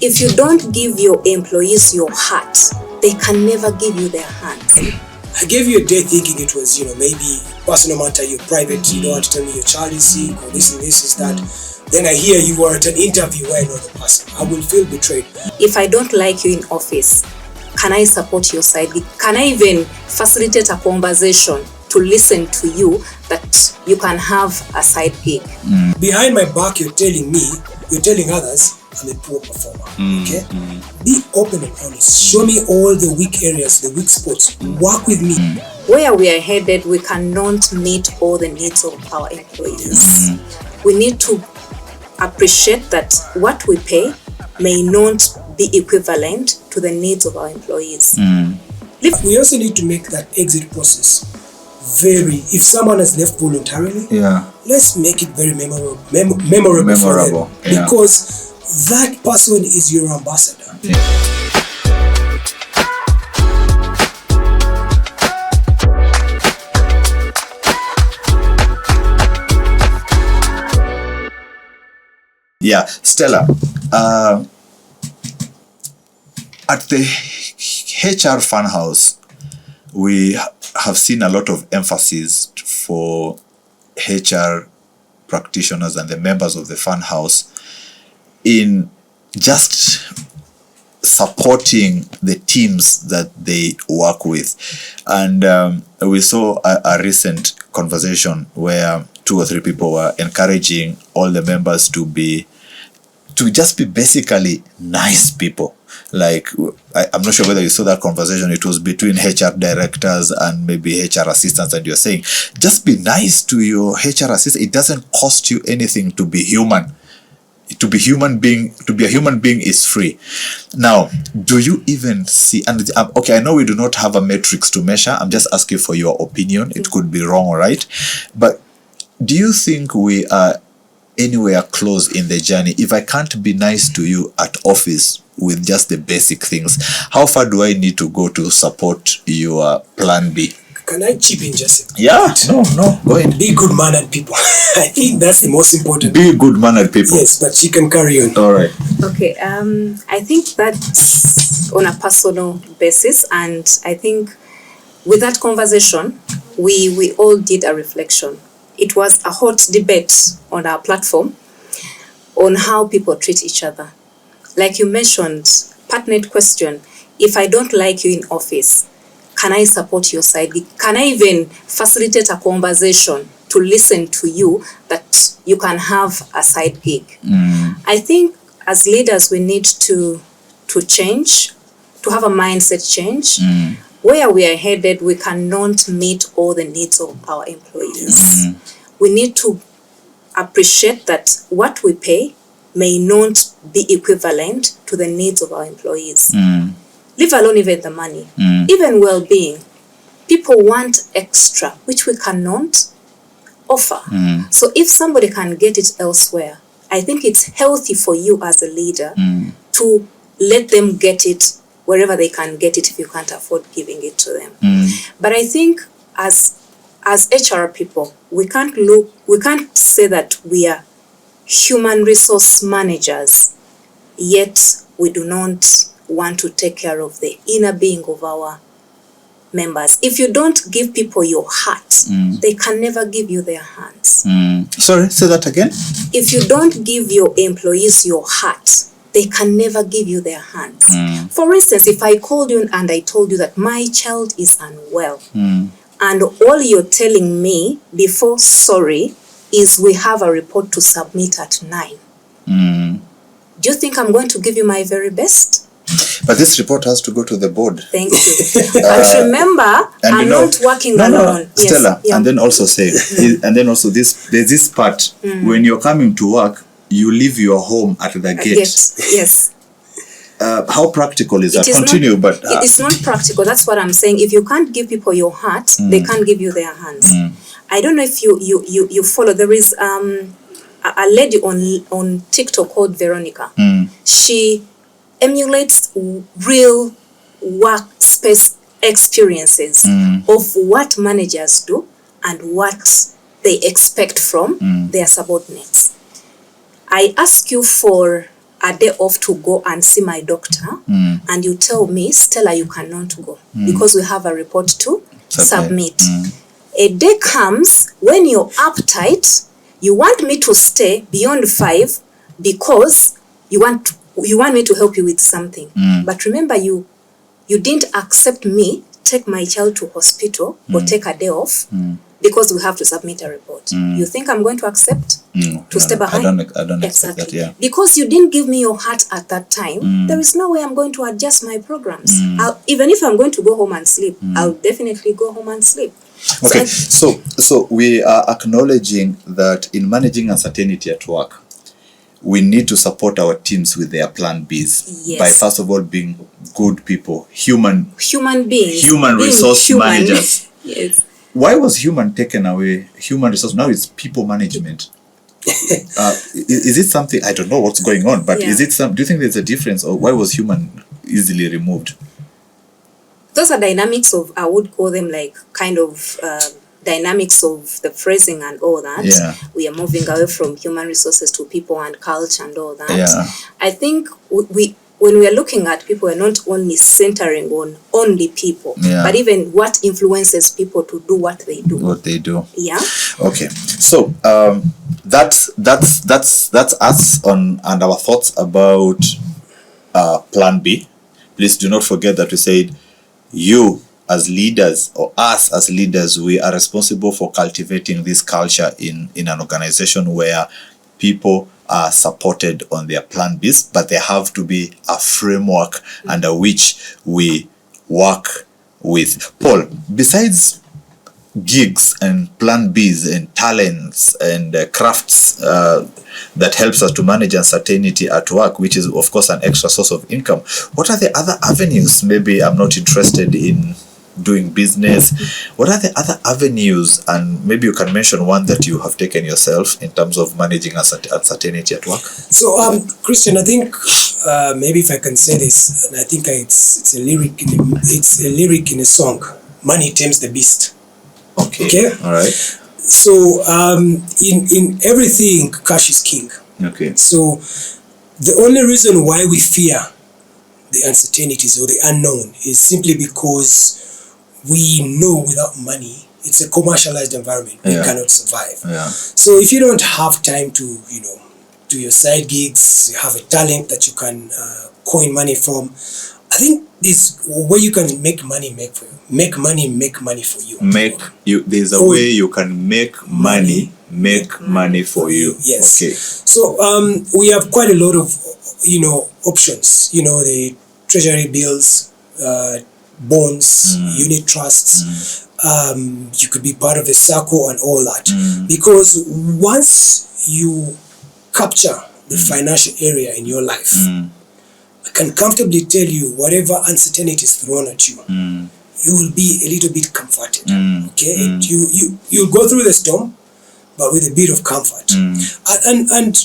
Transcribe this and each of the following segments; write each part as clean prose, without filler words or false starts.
If you don't give your employees your heart, they can never give you their hands. I gave you a day thinking it was, maybe personal matter, you're private, you don't want to tell me your child is sick or this and this is that. Then I hear you were at an interview where I know the person. I will feel betrayed. If I don't like you in office, can I support your side gig? Can I even facilitate a conversation to listen to you that you can have a side gig? Behind my back, you're telling others I'm a poor performer. Okay? Be open and honest. Show me all the weak areas, the weak spots. Work with me. Where we are headed, we cannot meet all the needs of our employees. We need to appreciate that what we pay may not be equivalent to the needs of our employees. We also need to make that exit process if someone has left voluntarily, let's make it very memorable for them. Because that person is your ambassador. Yeah, Stellah, at the HR Funhouse, we have seen a lot of emphasis for HR practitioners and the members of the Funhouse in just supporting the teams that they work with. And we saw a recent conversation where 2 or 3 people were encouraging all the members to just be basically nice people. Like, I'm not sure whether you saw that conversation. It was between HR directors and maybe HR assistants, and you're saying, just be nice to your HR assistant. It doesn't cost you anything to be human. To be a human being is free. Now, do you even see, and okay, I know we do not have a matrix to measure. I'm just asking for your opinion. It could be wrong, right? But do you think we are anywhere close in the journey? If I can't be nice to you at office with just the basic things, how far do I need to go to support your plan B? Can I chip in just a bit? Yeah, no, go ahead. Be good-mannered people. I think that's the most important. Be good-mannered people. Yes, but she can carry on. All right. Okay, I think that's on a personal basis, and I think with that conversation, we all did a reflection. It was a hot debate on our platform on how people treat each other. Like you mentioned, pertinent question, if I don't like you in office, can I support your side gig? Can I even facilitate a conversation to listen to you that you can have a side gig? I think as leaders, we need to change, to have a mindset change. Where we are headed, we cannot meet all the needs of our employees. We need to appreciate that what we pay may not be equivalent to the needs of our employees. Leave alone even the money, even well-being. People want extra, which we cannot offer. So if somebody can get it elsewhere, I think it's healthy for you as a leader to let them get it wherever they can get it if you can't afford giving it to them. But I think as HR people, we can't say that we are human resource managers, yet we do not want to take care of the inner being of our members. If you don't give people your heart, they can never give you their hands. Sorry, say that again. If you don't give your employees your heart, they can never give you their hands. For instance, if I called you and I told you that my child is unwell, and all you're telling me before sorry is we have a report to submit at 9. Do you think I'm going to give you my very best? But this report has to go to the board. Thank you. But remember, I'm not working alone. Yes, Stellah, and then also say, and then also there's this part, when you're coming to work, you leave your home at the gate. Yes. How practical is that? Continue, but... It's not practical. That's what I'm saying. If you can't give people your heart, they can't give you their hands. I don't know if you follow. There is a lady on TikTok called Veronica. She emulates real workspace experiences of what managers do and what they expect from their subordinates. I ask you for a day off to go and see my doctor, and you tell me, Stellah, you cannot go because we have a report to submit. A day comes when you're uptight, you want me to stay beyond 5 because you want me to help you with something. But remember, you didn't accept me take my child to hospital or take a day off because we have to submit a report. You think I'm going to accept to stay behind? I don't expect that, yeah. Because you didn't give me your heart at that time, there is no way I'm going to adjust my programs. Even if I'm going to go home and sleep, I'll definitely go home and sleep. Okay, so we are acknowledging that in managing uncertainty at work, we need to support our teams with their plan Bs by first of all being good people, human beings, human resource managers. Yes. Why was human taken away? Human resource, now it's people management. Is it something, I don't know what's going on, but is it do you think there's a difference, or why was human easily removed? Those are dynamics of, I would call them like kind of dynamics of the phrasing and all that. Yeah. We are moving away from human resources to people and culture and all that. Yeah. I think when we are looking at people, we're not only centering on only people, but even what influences people to do what they do. What they do. Yeah. Okay. So that's us on and our thoughts about Plan B. Please do not forget that we said you as leaders, or us as leaders, we are responsible for cultivating this culture in an organization where people are supported on their plan Bs, but there have to be a framework under which we work with. Paul, besides gigs and plan Bs and talents and crafts that helps us to manage uncertainty at work, which is of course an extra source of income, what are the other avenues? Maybe I'm not interested in doing business. What are the other avenues, and maybe you can mention one that you have taken yourself in terms of managing uncertainty at work? So Christian, I think maybe if I can say this, and I think it's a lyric in a song, money tames the beast. Okay. All right. So in everything, cash is king. Okay. So the only reason why we fear the uncertainties or the unknown is simply because we know without money, it's a commercialized environment. We cannot survive. Yeah. So if you don't have time to, do your side gigs, you have a talent that you can coin money from, I think this way you can make money for you. Make money for you. There's a way you can make money for you. Yes. Okay. So we have quite a lot of options. The treasury bills, bonds, unit trusts. You could be part of a circle and all that. Because once you capture the financial area in your life, I can comfortably tell you whatever uncertainty is thrown at you, you will be a little bit comforted. Okay, you'll go through the storm, but with a bit of comfort. And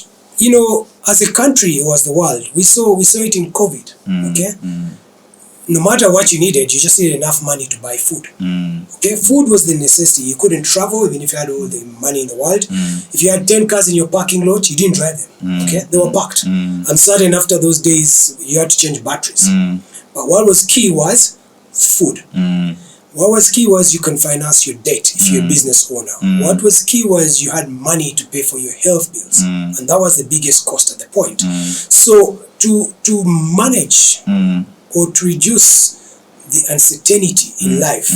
as a country or as the world, we saw it in COVID. Okay, no matter what you needed, you just needed enough money to buy food. Okay, food was the necessity. You couldn't travel even if you had all the money in the world. If you had 10 cars in your parking lot, you didn't drive them. Okay, they were parked. I'm certain after those days, you had to change batteries. But what was key was food. What was key was you can finance your debt if you're a business owner. What was key was you had money to pay for your health bills. And that was the biggest cost at the point. So to manage or to reduce the uncertainty in life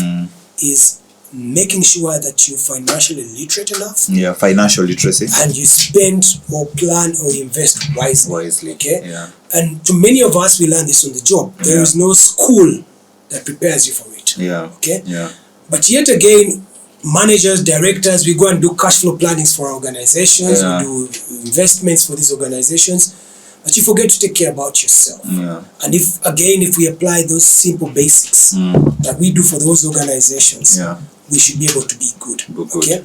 is making sure that you're financially literate enough. Yeah, financial literacy. And you spend or plan or invest wisely. Okay? Yeah. And to many of us, we learn this on the job. There is no school that prepares you for it. Yeah. Okay? Yeah. But yet again, managers, directors, we go and do cash flow plannings for our organizations, we do investments for these organizations, but you forget to take care about yourself. And if we apply those simple basics that we do for those organizations, we should be able to be good. Okay?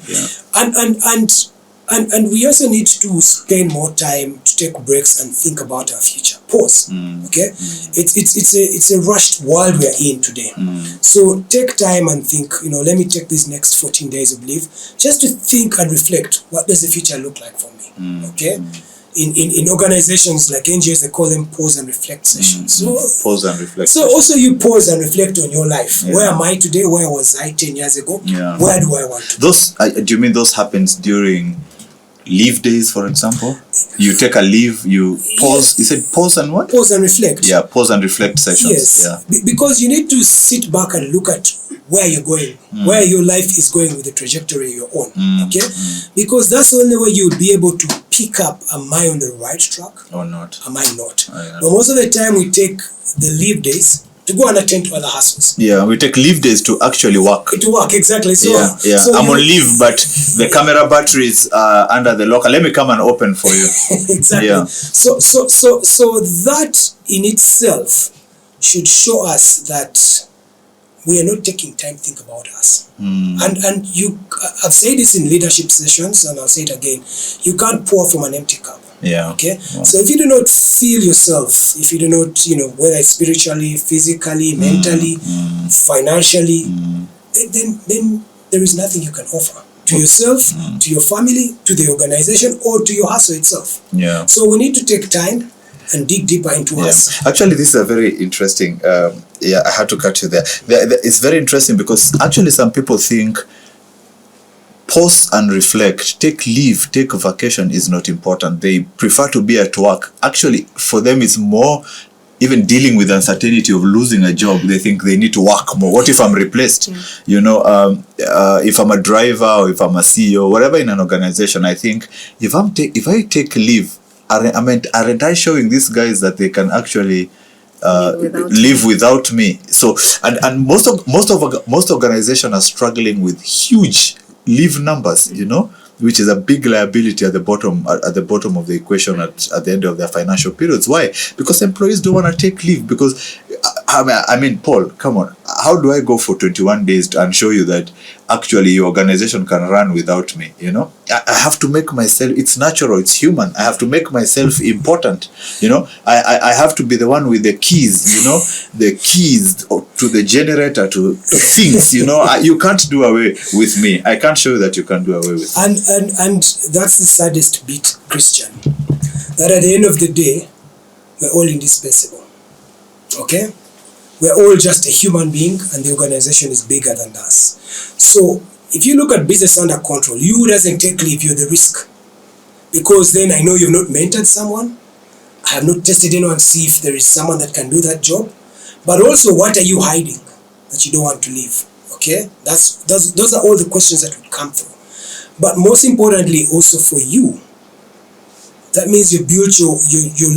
And we also need to spend more time to take breaks and think about our future. Pause. Okay? It's a rushed world we are in today. So take time and think, let me take these next 14 days of leave just to think and reflect, what does the future look like for me? Okay? in organizations like NGOs, they call them pause and reflect sessions. So pause and reflect. So also you pause and reflect on your life. Where am I today? Where was I 10 years ago? Where do I want to go? Do you mean those happens during leave days, for example? You take a leave, you pause. You said pause and what? Pause and reflect. Yeah, pause and reflect sessions. Yes. Yeah. Because you need to sit back and look at where you're going, where your life is going with the trajectory you're on. Okay? Because that's the only way you'll be able to pick up, am I on the right track? Or not? Am I not? But most of the time we take the leave days to go and attend to other hustles. Yeah, we take leave days to actually work. To work, exactly. So, so I'm on leave, but the camera batteries are under the locker. Let me come and open for you. Exactly. Yeah. So that in itself should show us that we are not taking time to think about us. And I've said this in leadership sessions, and I'll say it again. You can't pour from an empty cup. Yeah. Okay. Yeah. So if you do not feel yourself, if you do not, whether it's spiritually, physically, mentally, financially, then there is nothing you can offer to yourself, to your family, to the organization, or to your hustle itself. Yeah. So we need to take time and dig deeper into us. Actually, this is a very interesting. I had to cut you there. It's very interesting because actually some people think pause and reflect, take leave, take vacation is not important. They prefer to be at work. Actually, for them, it's more even dealing with uncertainty of losing a job. They think they need to work more. What if I'm replaced? If I'm a driver or if I'm a CEO, whatever in an organization, I think if I take leave, aren't I showing these guys that they can actually live without me? So and most organizations are struggling with huge leave numbers, which is a big liability at the bottom of the equation at the end of their financial periods. Why? Because employees don't want to take leave. Because I mean, Paul, come on, how do I go for 21 days and show you that actually your organization can run without me? I have to make myself, it's natural, it's human. I have to make myself important. I have to be the one with the keys, the keys to the generator, to things, you can't do away with me. I can't show you that you can do away with me. And that's the saddest bit, Christian, that at the end of the day, we're all indispensable. Okay? We're all just a human being, and the organization is bigger than us. So if you look at business under control, you doesn't take leave, you're the risk. Because then I know you've not mentored someone. I have not tested anyone to see if there is someone that can do that job. But also, what are you hiding that you don't want to leave? Okay? Those are all the questions that would come through. But most importantly, also for you, that means you built your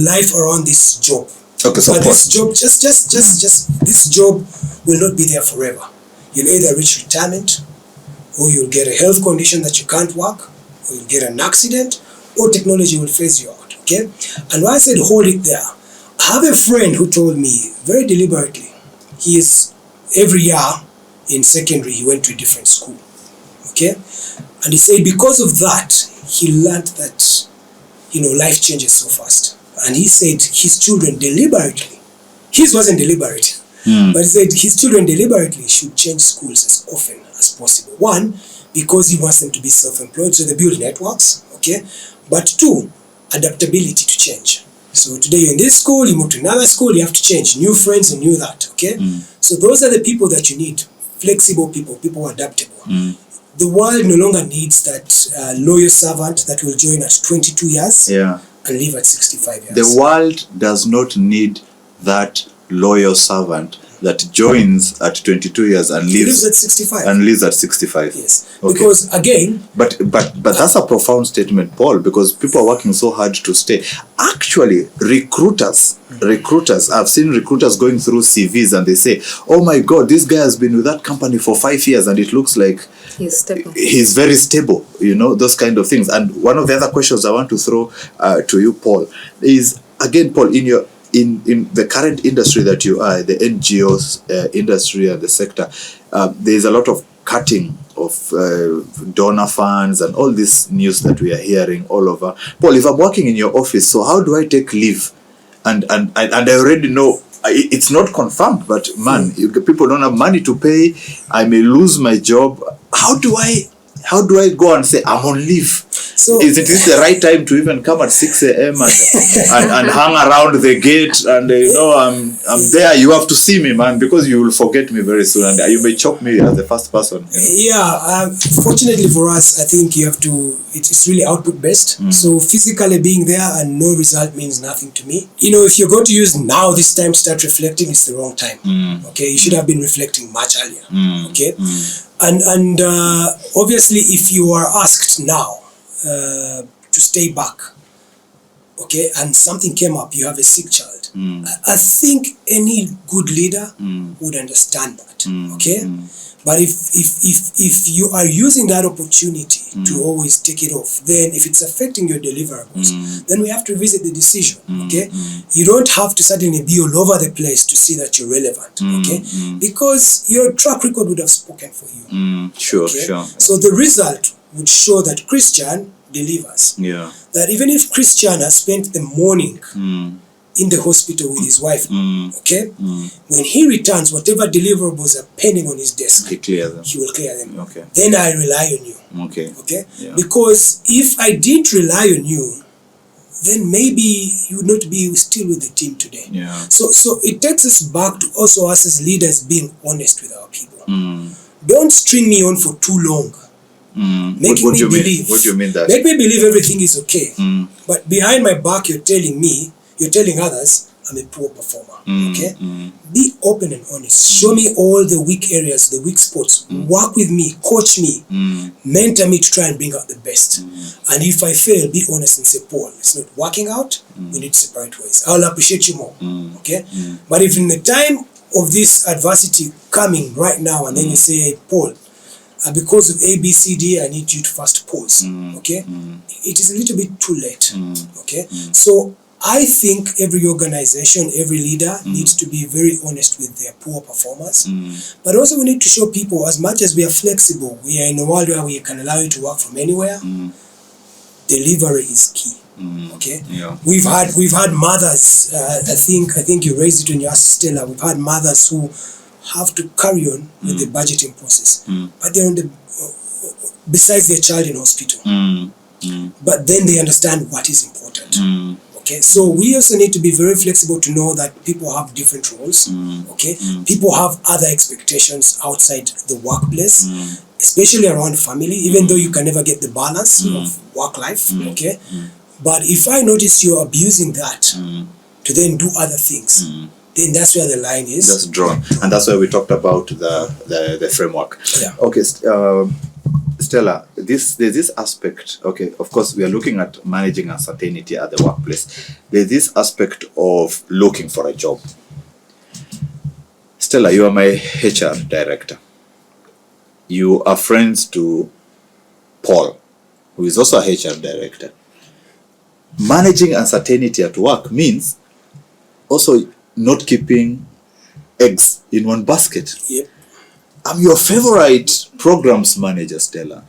life around this job. Okay, so but this job, just this job will not be there forever. You'll either reach retirement, or you'll get a health condition that you can't work, or you'll get an accident, or technology will phase you out. Okay? And when I said hold it there, I have a friend who told me very deliberately, he is every year in secondary, he went to a different school. Okay? And he said because of that, he learned that, life changes so fast. And he said his children deliberately, his wasn't deliberate, but he said his children deliberately should change schools as often as possible. One, because he wants them to be self-employed, so they build networks, okay? But two, adaptability to change. So today you're in this school, you move to another school, you have to change, new friends and new that, okay? So those are the people that you need, flexible people who are adaptable. The world no longer needs that loyal servant that will join at 22 years. Yeah. And live at 65 years. The world does not need that loyal servant that joins at 22 years and lives at 65. And lives at 65. Yes. Okay. Because again, but that's a profound statement, Paul, because people are working so hard to stay. Actually, recruiters, I've seen recruiters going through CVs and they say, oh my God, this guy has been with that company for 5 years and it looks like he's very stable, those kind of things. And one of the other questions I want to throw to you, Paul, is again, Paul, in the current industry that you are, the NGOs industry and the sector, there's a lot of cutting of donor funds and all this news that we are hearing all over. Paul, if I'm working in your office, so how do I take leave? And I already know it's not confirmed, but man, people don't have money to pay. I may lose my job. How do I go and say I'm on leave? So isn't this the right time to even come at 6 a.m. and hang around the gate and I'm there, you have to see me, man, because you will forget me very soon and you may chop me as the first person. Yeah, fortunately for us, I think you have to, it's really output based. So physically being there and no result means nothing to me. If you're going to use now this time to start reflecting, it's the wrong time. Okay, you should have been reflecting much earlier. Okay, and obviously if you are asked now to stay back, okay, and something came up, you have a sick child, I think any good leader would understand that. Okay, but if you are using that opportunity to always take it off, then if it's affecting your deliverables, then we have to revisit the decision. Okay, you don't have to suddenly be all over the place to see that you're relevant. Okay, because your track record would have spoken for you. Sure, okay? sure. So the result would show that Christian delivers. Yeah. That even if Christian has spent the morning in the hospital with his wife, okay, when he returns, whatever deliverables are pending on his desk, He clear them. he will clear them. Okay. Then I rely on you. Okay. Okay? Yeah. Because if I didn't rely on you, then maybe you would not be still with the team today. Yeah. So it takes us back to also us as leaders being honest with our people. Don't string me on for too long. Making me believe. What do you mean that? Make me believe everything is okay. But behind my back, you're telling others I'm a poor performer. Okay? Be open and honest. Show me all the weak areas, the weak spots. Work with me, coach me, mentor me to try and bring out the best. And if I fail, be honest and say, Paul, it's not working out. We need to separate ways. I'll appreciate you more. Okay? But if in the time of this adversity coming right now, and then you say, hey, Paul, because of A, B, C, D, I need you to first pause. Okay? It is a little bit too late. Okay? So I think every organization, every leader needs to be very honest with their poor performers. But also we need to show people, as much as we are flexible, we are in a world where we can allow you to work from anywhere. Delivery is key. Okay? Yeah. We've had mothers, I think you raised it when you asked Stellah, we've had mothers who have to carry on with the budgeting process. But they're on the besides their child in hospital. But then they understand what is important. Okay, so we also need to be very flexible to know that people have different roles. Okay, people have other expectations outside the workplace, especially around family, even though you can never get the balance of work life. Okay, but if I notice you're abusing that to then do other things, then that's where the line is. That's drawn, and that's why we talked about the framework. Yeah. Okay, Stellah, there's this aspect. Okay, of course, we are looking at managing uncertainty at the workplace. There's this aspect of looking for a job. Stellah, you are my HR director. You are friends to Paul, who is also a HR director. Managing uncertainty at work means also not keeping eggs in one basket. Yep. I'm your favorite programs manager, Stellah,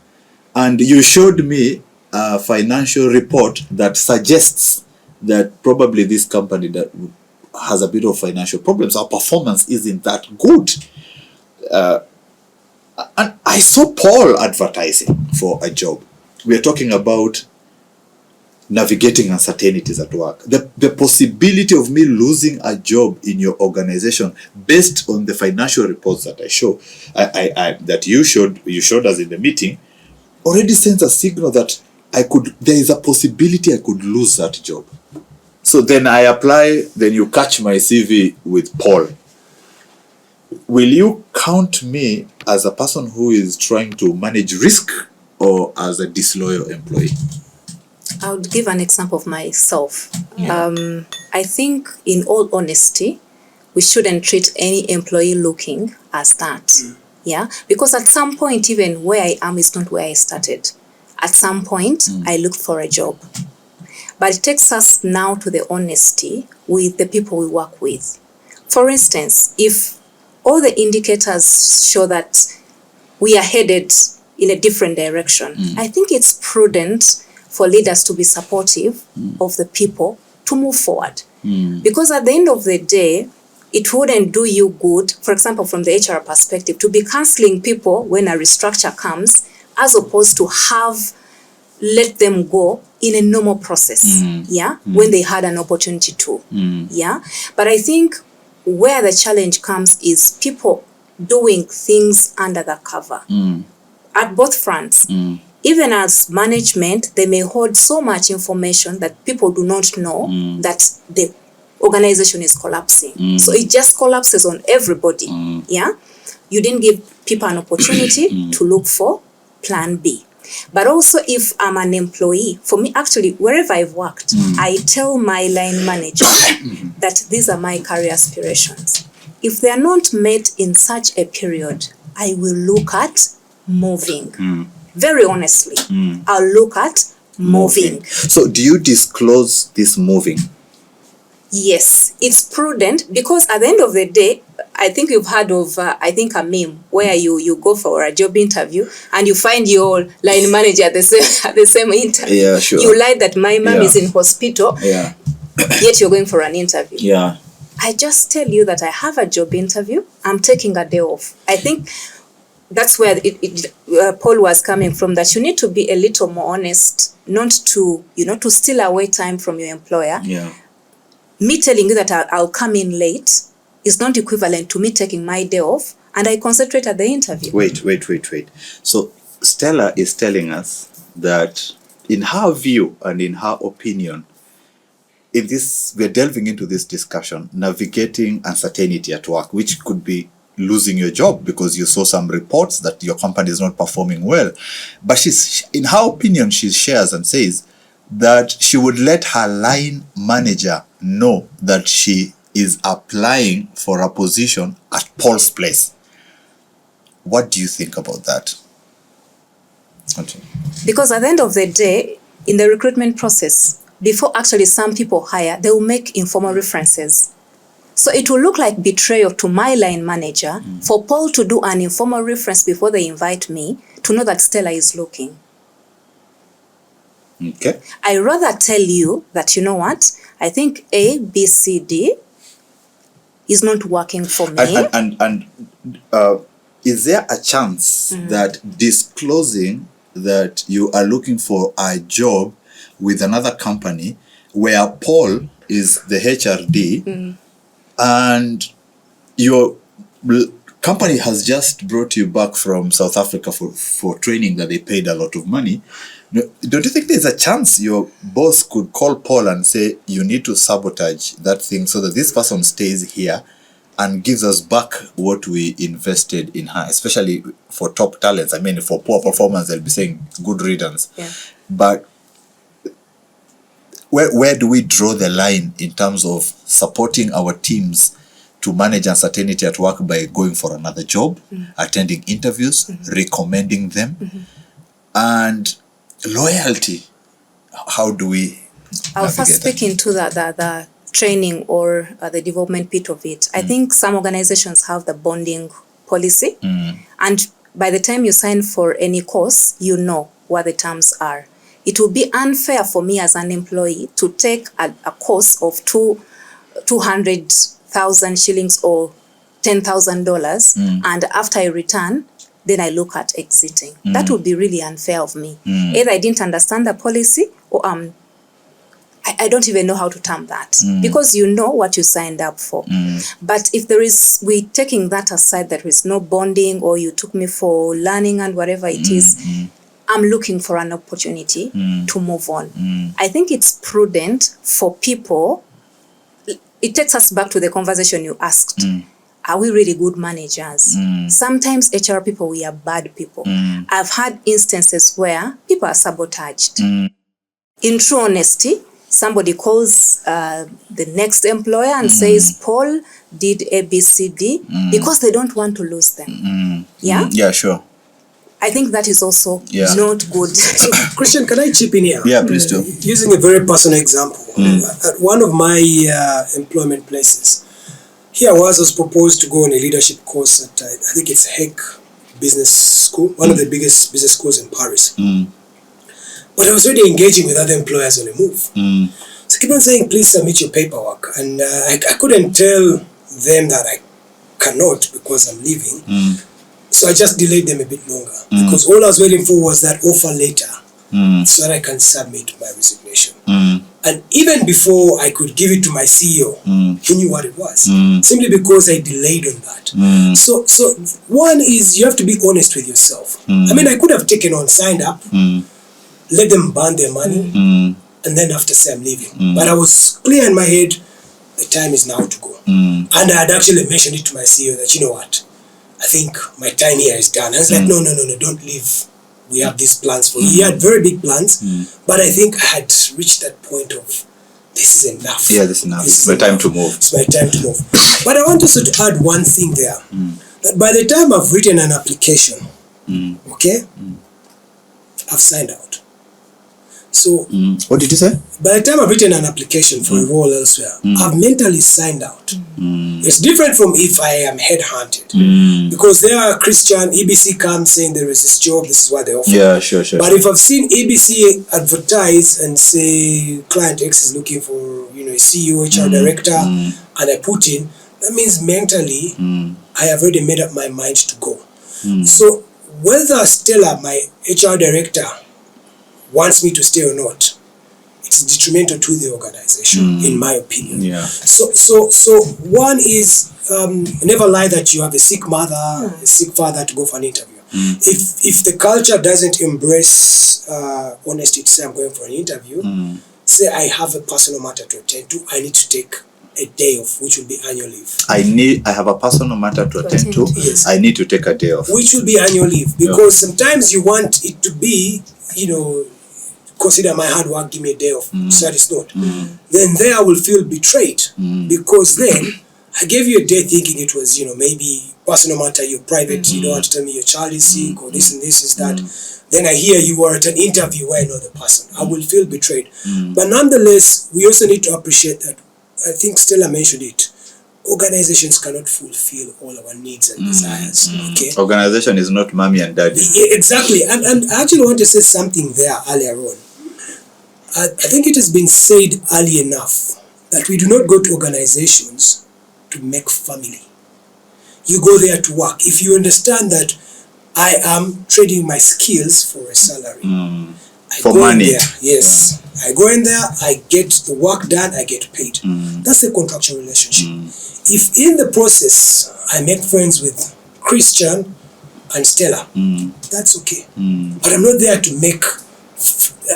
and you showed me a financial report that suggests that probably this company that has a bit of financial problems, our performance isn't that good. And I saw Paul advertising for a job. We are talking about navigating uncertainties at work. The possibility of me losing a job in your organization based on the financial reports that that you showed us in the meeting already sends a signal that there is a possibility I could lose that job. So then I apply, then you catch my CV with Paul. Will you count me as a person who is trying to manage risk or as a disloyal employee? I would give an example of myself. Yeah. I think, in all honesty, we shouldn't treat any employee looking as that. Yeah, because at some point, even where I am is not where I started. At some point, I looked for a job. But it takes us now to the honesty with the people we work with. For instance, if all the indicators show that we are headed in a different direction, I think it's prudent for leaders to be supportive of the people to move forward. Because at the end of the day, it wouldn't do you good, for example, from the HR perspective, to be cancelling people when a restructure comes, as opposed to have let them go in a normal process, when they had an opportunity to, But I think where the challenge comes is people doing things under the cover at both fronts. Even as management, they may hold so much information that people do not know that the organization is collapsing. So it just collapses on everybody, You didn't give people an opportunity to look for plan B. But also if I'm an employee, for me, actually, wherever I've worked, I tell my line manager that these are my career aspirations. If they are not met in such a period, I will look at moving. Very honestly, I'll look at moving. So do you disclose this moving? Yes, it's prudent because at the end of the day, I think you've heard of, a meme where you go for a job interview and you find your line manager at the same interview. Yeah, sure. You lied that my mom is in hospital, yet you're going for an interview. Yeah. I just tell you that I have a job interview. I'm taking a day off. I think that's where Paul was coming from, that you need to be a little more honest, not to, to steal away time from your employer. Yeah. Me telling you that I'll come in late is not equivalent to me taking my day off and I concentrate at the interview. Wait. So Stellah is telling us that in her view and in her opinion, in this, we're delving into this discussion, navigating uncertainty at work, which could be losing your job because you saw some reports that your company is not performing well. But in her opinion, she shares and says that she would let her line manager know that she is applying for a position at Paul's place. What do you think about that? Okay. Because at the end of the day, in the recruitment process, before actually some people hire, they will make informal references. So it will look like betrayal to my line manager for Paul to do an informal reference before they invite me to know that Stellah is looking. Okay. I rather tell you that, you know what, I think A, B, C, D is not working for me. And is there a chance that disclosing that you are looking for a job with another company where Paul is the HRD and your company has just brought you back from South Africa for training that they paid a lot of money, don't you think there's a chance your boss could call Paul and say, you need to sabotage that thing so that this person stays here and gives us back what we invested in her, especially for top talents? I mean, for poor performance, they'll be saying good riddance. Yeah. But where do we draw the line in terms of supporting our teams to manage uncertainty at work by going for another job, attending interviews, recommending them, and loyalty? How do we I'll first speak into the training or the development bit of it. I think some organizations have the bonding policy, and by the time you sign for any course, you know what the terms are. It will be unfair for me as an employee to take a course of 200,000 shillings or $10,000, and after I return, then I look at exiting. That would be really unfair of me. Either I didn't understand the policy, or I don't even know how to term that, because you know what you signed up for. But if we taking that aside, there is no bonding, or you took me for learning and whatever it is, I'm looking for an opportunity to move on. I think it's prudent for people. It takes us back to the conversation you asked. Are we really good managers? Sometimes HR people, we are bad people. I've had instances where people are sabotaged. In true honesty, somebody calls the next employer and says, Paul did A, B, C, D, because they don't want to lose them. Yeah? Yeah, sure. I think that is also not good. So, Christian, can I chip in here? Yeah, please do. Using a very personal example. At one of my employment places, here I was proposed to go on a leadership course at, I think it's Heck Business School, one of the biggest business schools in Paris. But I was already engaging with other employers on a move. So I keep on saying, please submit your paperwork. And I couldn't tell them that I cannot because I'm leaving. So I just delayed them a bit longer, because all I was waiting for was that offer letter so that I can submit my resignation. And even before I could give it to my CEO, he knew what it was, simply because I delayed on that. So one is you have to be honest with yourself. I mean, I could have taken on, signed up, let them burn their money, and then after say I'm leaving. But I was clear in my head, the time is now to go. And I had actually mentioned it to my CEO that, you know what, I think my time here is done. And I was like, no, don't leave. We have these plans for you. He had very big plans, but I think I had reached that point of, this is enough. Yeah, this is enough. It's my time to move. It's my time to move. But I want also to add one thing there. That by the time I've written an application, okay, I've signed out. So what did you say? By the time I've written an application for a role elsewhere, I've mentally signed out. It's different from if I am headhunted, because there are Christian, EBC comes saying there is this job, this is what they offer. Yeah, sure. But if I've seen EBC advertise and say client X is looking for, a CEO, HR director, and I put in, that means mentally I have already made up my mind to go. So whether Stellah, my HR director, wants me to stay or not, it's detrimental to the organization, in my opinion. Yeah. So one is never lie that you have a sick mother, a sick father to go for an interview. If the culture doesn't embrace honesty to say I'm going for an interview, say I have a personal matter to attend to, I need to take a day off, which will be annual leave. I have a personal matter to attend to. Yes. I need to take a day off, which will be annual leave, because sometimes you want it to be, consider my hard work, give me a day off. So that it's not. Then there I will feel betrayed, because then I gave you a day thinking it was, maybe personal matter, you're private, you don't want to tell me your child is sick or this and this is that. Then I hear you were at an interview where I know the person. I will feel betrayed. But nonetheless, we also need to appreciate that. I think Stellah mentioned it. Organizations cannot fulfill all our needs and desires. Okay. Organization is not mommy and daddy. Exactly. And I actually want to say something there earlier on. I think it has been said early enough that we do not go to organizations to make family. You go there to work. If you understand that I am trading my skills for a salary. For money. Yes. I go in there, I get the work done, I get paid. That's a contractual relationship. If in the process I make friends with Christian and Stellah, that's okay. But I'm not there to make,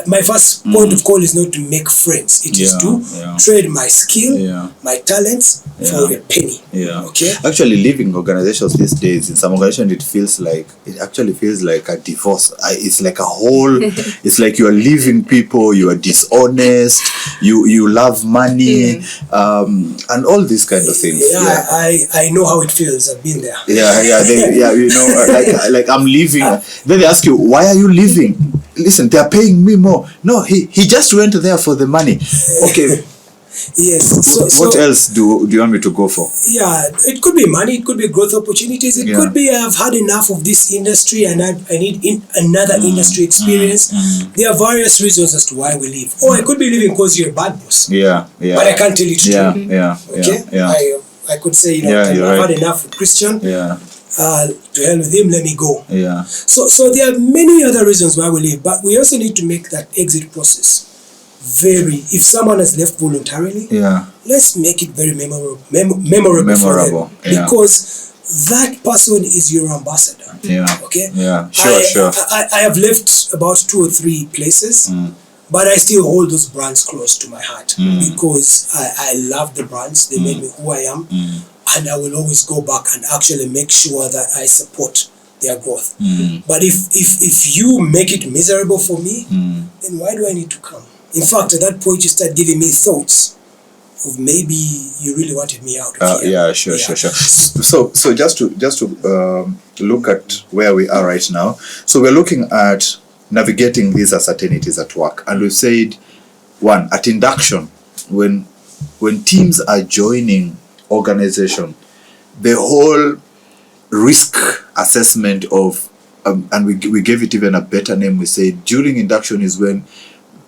my first point of call is not to make friends. It is to trade my skill, my talents for a penny. Okay. Actually, leaving organizations these days, in some organizations it actually feels like a divorce. It's like a whole, it's like you are leaving people, you are dishonest, you love money, and all these kind of things. I know how it feels. I've been there. Like I'm leaving. Then they ask you, why are you leaving? Listen, they are paying me more. No, he just went there for the money. Okay. Yes. What else do you want me to go for? Yeah, it could be money, it could be growth opportunities, it could be I've had enough of this industry and I need another industry experience. There are various reasons as to why we leave. Or I could be leaving because you're a bad boss. But I can't tell you to I could say, I've had enough of Christian. To hell with him, let me go. So there are many other reasons why we leave, but we also need to make that exit process if someone has left voluntarily, let's make it very memorable for them, because that person is your ambassador. Okay. Sure. I have left about 2 or 3 places, but I still hold those brands close to my heart, because I love the brands. They made me who I am, and I will always go back and actually make sure that I support their growth. But if you make it miserable for me, then why do I need to come? In fact, at that point, you start giving me thoughts of maybe you really wanted me out of here. Sure. So just to look at where we are right now. So we're looking at navigating these uncertainties at work, and we've said, one, at induction, when teams are joining organization, the whole risk assessment of and we gave it even a better name. We said during induction is when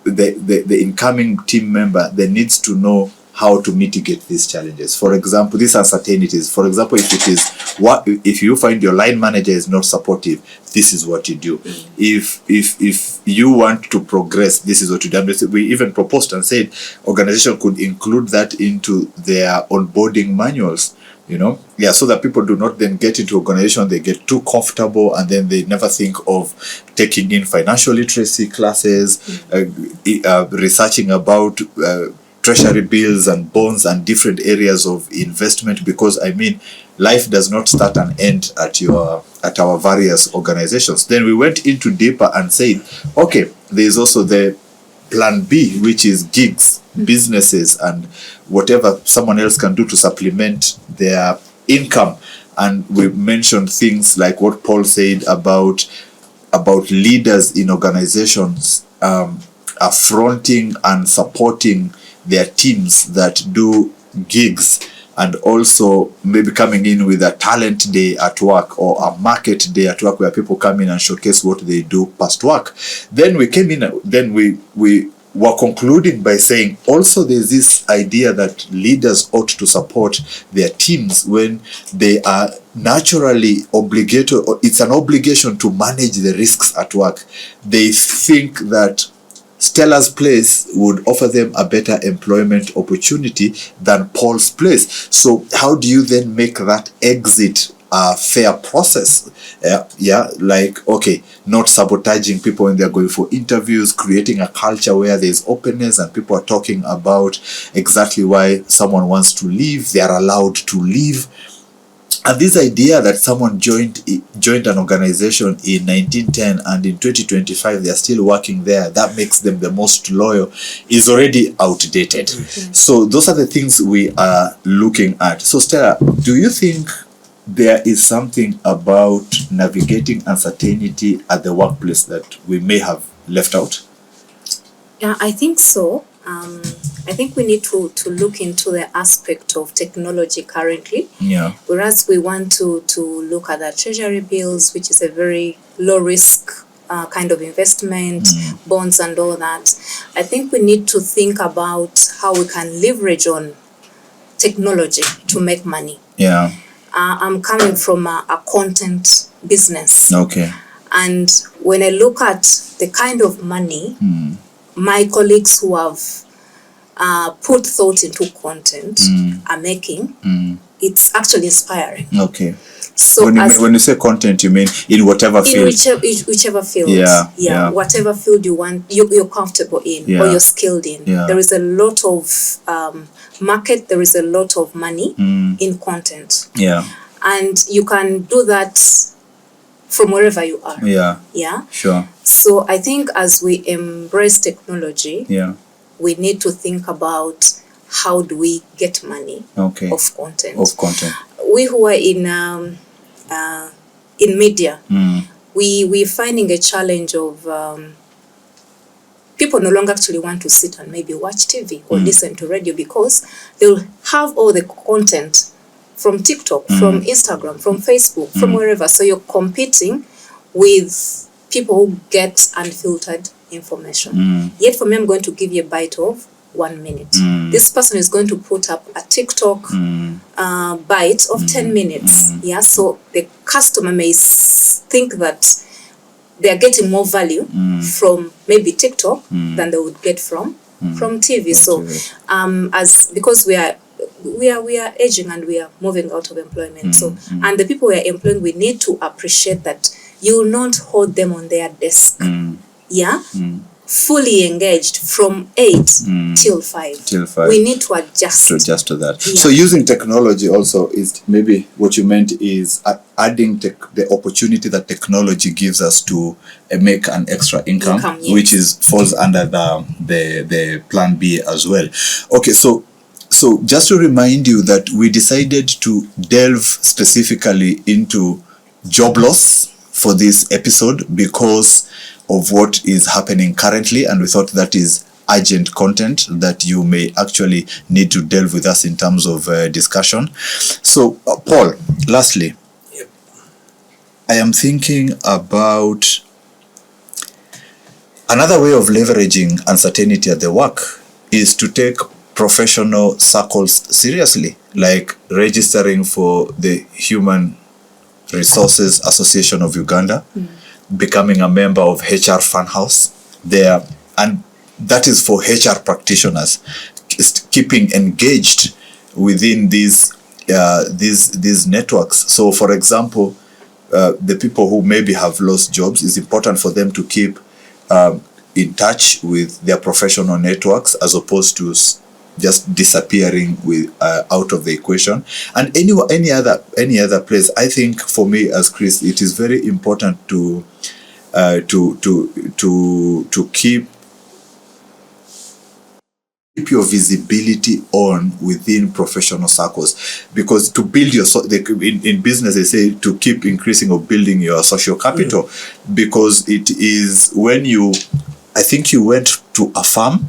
the incoming team member, they needs to know how to mitigate these challenges. For example, these uncertainties. For example, if you find your line manager is not supportive, this is what you do. If you want to progress, this is what you do. We even proposed and said organization could include that into their onboarding manuals. So that people do not then get into organization, they get too comfortable, and then they never think of taking in financial literacy classes, researching about treasury bills and bonds and different areas of investment, because life does not start and end at our various organizations. Then we went into deeper and said, okay, there's also the plan B, which is gigs, businesses, and whatever someone else can do to supplement their income. And we mentioned things like what Paul said about leaders in organizations affronting and supporting their teams that do gigs, and also maybe coming in with a talent day at work or a market day at work where people come in and showcase what they do past work. Then we came in, then we were concluding by saying also there's this idea that leaders ought to support their teams when they are naturally obligated, or it's an obligation to manage the risks at work. They think that Stellah's place would offer them a better employment opportunity than Paul's place. So how do you then make that exit a fair process? Not sabotaging people when they're going for interviews, creating a culture where there's openness and people are talking about exactly why someone wants to leave, they are allowed to leave. And this idea that someone joined an organization in 1910 and in 2025 they're still working there, that makes them the most loyal, is already outdated. So those are the things we are looking at. So Stellah, do you think there is something about navigating uncertainty at the workplace that we may have left out? Yeah, I think so. I think we need to look into the aspect of technology currently. Yeah. Whereas we want to look at the treasury bills, which is a very low risk kind of investment, bonds and all that. I think we need to think about how we can leverage on technology to make money. Yeah. I'm coming from a content business. Okay. And when I look at the kind of money my colleagues who have put thought into content are making, it's actually inspiring. Okay. So when you say content, you mean in whatever field? In whichever field. Yeah. Whatever field you want, you're comfortable in or you're skilled in. Yeah. There is a lot of market, there is a lot of money in content. Yeah. And you can do that from wherever you are. Yeah. Yeah. Sure. So I think as we embrace technology, we need to think about how do we get money of content. We who are in media, we're finding a challenge of people no longer actually want to sit and maybe watch TV or listen to radio, because they'll have all the content from TikTok, from Instagram, from Facebook, from wherever. So you're competing with people who get unfiltered information. Yet for me, I'm going to give you a bite of 1 minute. This person is going to put up a TikTok bite of 10 minutes. Yeah, so the customer may think that they are getting more value from maybe TikTok than they would get from TV. So because we are aging and we are moving out of employment. So and the people we are employing, we need to appreciate that you will not hold them on their desk. Fully engaged from 8 till 5. We need to adjust to that. So using technology also is maybe what you meant is adding the opportunity that technology gives us to make an extra income, which falls under the plan B as well. Okay, so just to remind you that we decided to delve specifically into job loss for this episode because of what is happening currently, and we thought that is urgent content that you may actually need to delve with us in terms of discussion. So Paul, lastly, I am thinking about another way of leveraging uncertainty at the work is to take professional circles seriously, like registering for the Human Resources Association of Uganda, becoming a member of HR Funhouse there, and that is for HR practitioners, keeping engaged within these networks. So, for example, the people who maybe have lost jobs, it's important for them to keep in touch with their professional networks as opposed to just disappearing with out of the equation. And any other place. I think for me as Chris, it is very important to keep your visibility on within professional circles, because to build your in business they say to keep increasing or building your social capital, because it is when I think you went to a farm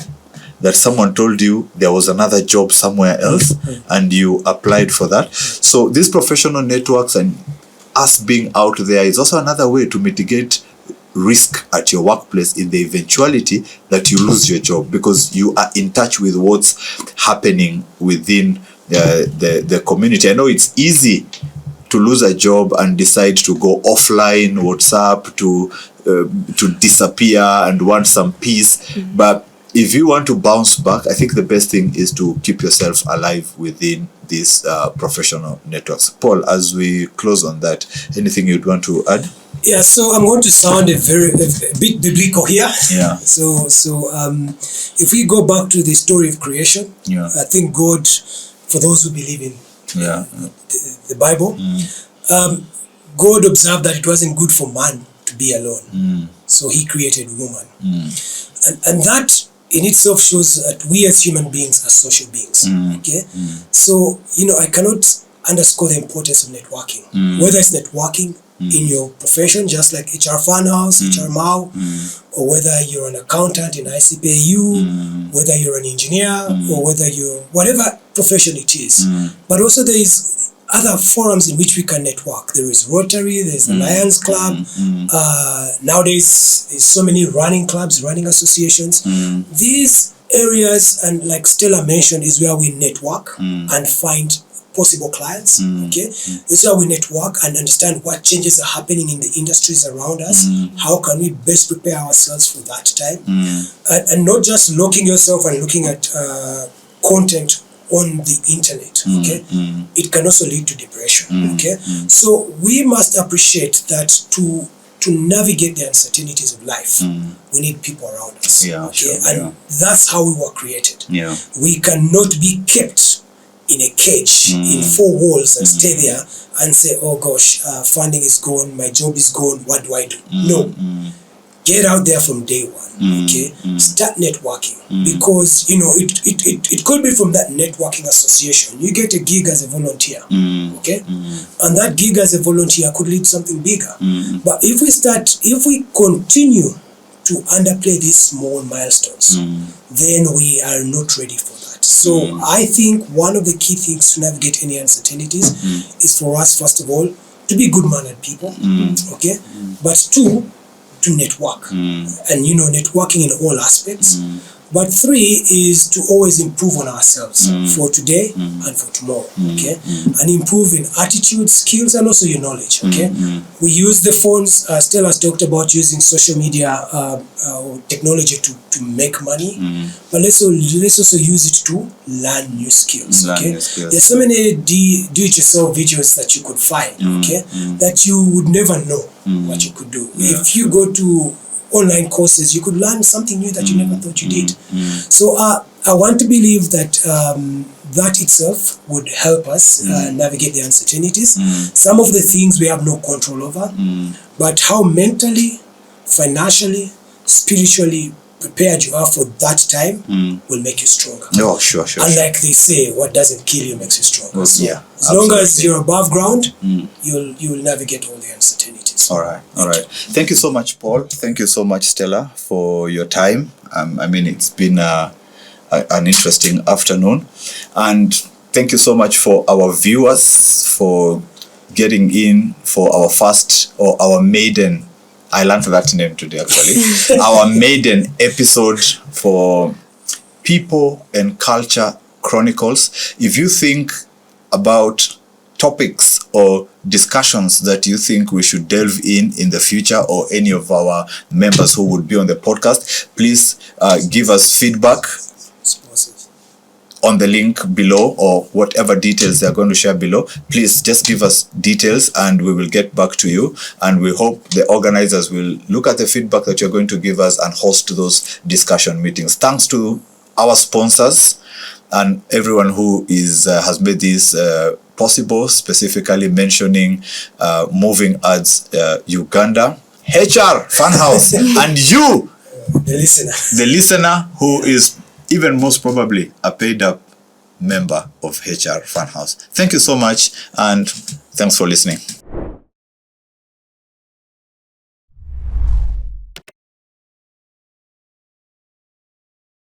that someone told you there was another job somewhere else and you applied for that. So these professional networks and us being out there is also another way to mitigate risk at your workplace in the eventuality that you lose your job, because you are in touch with what's happening within the community. I know it's easy to lose a job and decide to go offline, WhatsApp, to disappear and want some peace. But if you want to bounce back, I think the best thing is to keep yourself alive within these professional networks. Paul, as we close on that, anything you'd want to add? Yeah, so I'm going to sound a bit biblical here. Yeah. So if we go back to the story of creation, I think God, for those who believe in the Bible, God observed that it wasn't good for man to be alone. So he created woman. And that in itself shows that we as human beings are social beings. Okay? So, I cannot underscore the importance of networking. Whether it's networking in your profession, just like HR Funhouse, HR Mau, or whether you're an accountant in ICPAU, whether you're an engineer, or whether you're whatever profession it is. But also there is other forums in which we can network. There is Rotary, there's the Lions Club. Nowadays, there's so many running clubs, running associations. These areas, and like Stellah mentioned, is where we network and find possible clients. Okay, this is how we network and understand what changes are happening in the industries around us. How can we best prepare ourselves for that time, and not just locking yourself and looking at content on the internet. Okay, it can also lead to depression. Okay, so we must appreciate that to navigate the uncertainties of life, we need people around us. And that's how we were created. We cannot be kept in a cage in four walls and stay there and say, oh gosh, funding is gone, my job is gone, what do I do? No. Get out there from day one. Okay, start networking, because it could be from that networking association you get a gig as a volunteer. Okay, and that gig as a volunteer could lead to something bigger. But if we continue to underplay these small milestones, then we are not ready for that. So I think one of the key things to navigate any uncertainties is for us, first of all, to be good-mannered people, okay? But two, to network, and networking in all aspects. But three is to always improve on ourselves for today and for tomorrow, okay? And improve in attitude, skills, and also your knowledge, okay? We use the phones. Stellah has talked about using social media technology to make money, but let's also use it to learn new skills, okay? There's so many do-it-yourself videos that you could find, okay, that you would never know what you could do. If you go to online courses, you could learn something new that you never thought you did. So I want to believe that that itself would help us navigate the uncertainties. Some of the things we have no control over, but how mentally, financially, spiritually prepared you are for that time will make you stronger. Oh, sure. And like they say, what doesn't kill you makes you stronger. So as absolutely. long as you're above ground, you'll navigate all the uncertainties. All right. Thank you so much, Paul. Thank you so much, Stellah, for your time. It's been an interesting afternoon. And thank you so much for our viewers for getting in for our first or our maiden, I learned that name today actually, our maiden episode for People and Culture Chronicles. If you think about topics or discussions that you think we should delve in the future, or any of our members who would be on the podcast, please give us feedback on the link below, or whatever details they're going to share below. Please just give us details and we will get back to you. And we hope the organizers will look at the feedback that you're going to give us and host those discussion meetings. Thanks to our sponsors and everyone who has made this possible, specifically mentioning Moving Ads Uganda, HR Funhouse, and you, the listener who is even most probably a paid up member of HR Funhouse. Thank you so much, and thanks for listening.